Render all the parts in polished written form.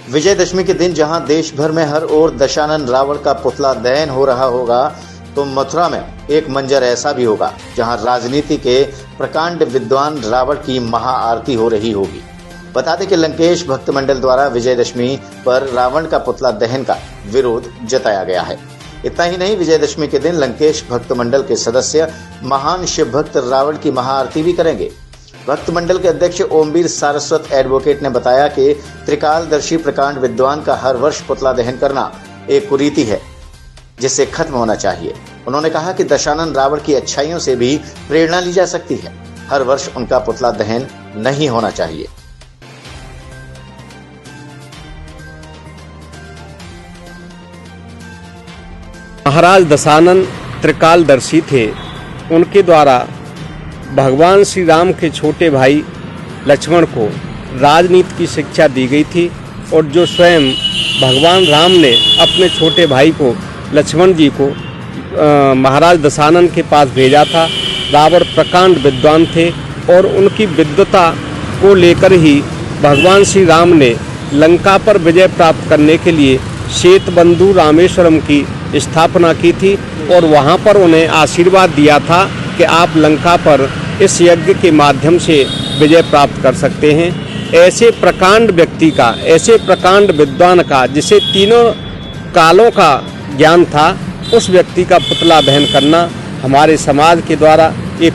विजयदशमी के दिन जहां देश भर में हर ओर दशानन रावण का पुतला दहन हो रहा होगा, तो मथुरा में एक मंजर ऐसा भी होगा जहां राजनीति के प्रकांड विद्वान रावण की महाआरती हो रही होगी। बता दें कि लंकेश भक्त मंडल द्वारा विजयदशमी पर रावण का पुतला दहन का विरोध जताया गया है। इतना ही नहीं, विजयदशमी के दिन लंकेश भक्त मंडल के सदस्य महान शिव भक्त रावण की महाआरती भी करेंगे। भक्त मंडल के अध्यक्ष ओमवीर सारस्वत एडवोकेट ने बताया कि त्रिकालदर्शी प्रकांड विद्वान का हर वर्ष पुतला दहन करना एक कुरीति है जिससे खत्म होना चाहिए। उन्होंने कहा कि दशानन रावण की अच्छाइयों से भी प्रेरणा ली जा सकती है। हर वर्ष उनका पुतला दहन नहीं होना चाहिए। महाराज दशानन त्रिकालदर्शी थे। उनके द्वारा भगवान श्री राम के छोटे भाई लक्ष्मण को राजनीति की शिक्षा दी गई थी और जो स्वयं भगवान राम ने अपने छोटे भाई को लक्ष्मण जी को महाराज दशानन के पास भेजा था। रावण प्रकांड विद्वान थे और उनकी विद्वता को लेकर ही भगवान श्री राम ने लंका पर विजय प्राप्त करने के लिए श्वेतबंधु रामेश्वरम की स्थापना की थी और वहां पर उन्हें आशीर्वाद दिया था कि आप लंका पर इस यज्ञ के माध्यम से विजय प्राप्त कर सकते हैं। ऐसे प्रकांड व्यक्ति का, ऐसे प्रकांड विद्वान का, जिसे तीनों कालों का ज्ञान था, उस व्यक्ति का पुतला दहन करना हमारे समाज के द्वारा एक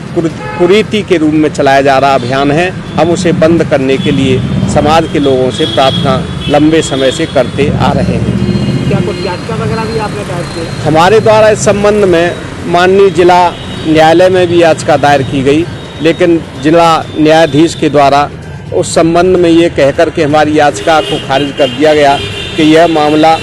कुरीति के रूप में चलाया जा रहा अभियान है। हम उसे बंद करने के लिए समाज के लोगों से प्रार्थना लंबे समय से करते आ रहे हैं। क्या कुछ याचिका वगैरह भी आपने दायर की? हमारे द्वारा इस संबंध में माननीय जिला न्यायालय में भी याचिका दायर की गई, लेकिन जिला न्यायाधीश के द्वारा उस संबंध में ये कहकर के हमारी याचिका को खारिज कर दिया गया कि यह मामला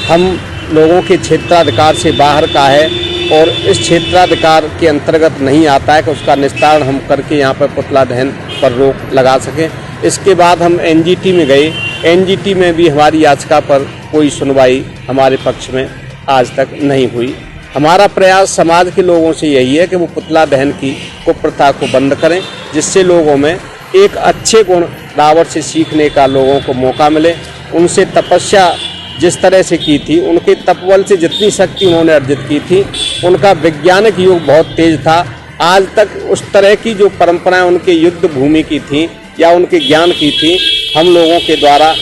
हम लोगों के क्षेत्राधिकार से बाहर का है और इस क्षेत्राधिकार के अंतर्गत नहीं आता है कि उसका निस्तारण हम करके यहाँ पर पुतला दहन पर रोक लगा सकें। इसके बाद हम एनजीटी में गए। एनजीटी में भी हमारी याचिका पर कोई सुनवाई हमारे पक्ष में आज तक नहीं हुई। हमारा प्रयास समाज के लोगों से यही है कि वो पुतला दहन की कुप्रथा को बंद करें, जिससे लोगों में एक अच्छे गुण रावण से सीखने का लोगों को मौका मिले। उनसे तपस्या जिस तरह से की थी, उनके तपबल से जितनी शक्ति उन्होंने अर्जित की थी, उनका वैज्ञानिक युग बहुत तेज था। आज तक उस तरह की जो परंपराएं उनके युद्ध भूमि की थी या उनके ज्ञान की थी, हम लोगों के द्वारा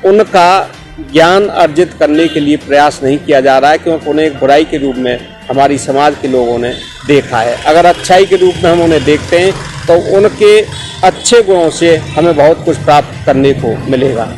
उनका ज्ञान अर्जित करने के लिए प्रयास नहीं किया जा रहा है, क्योंकि उन्हें एक बुराई के रूप में हमारी समाज के लोगों ने देखा है। अगर अच्छाई के रूप में हम उन्हें देखते हैं तो उनके अच्छे गुणों से हमें बहुत कुछ प्राप्त करने को मिलेगा।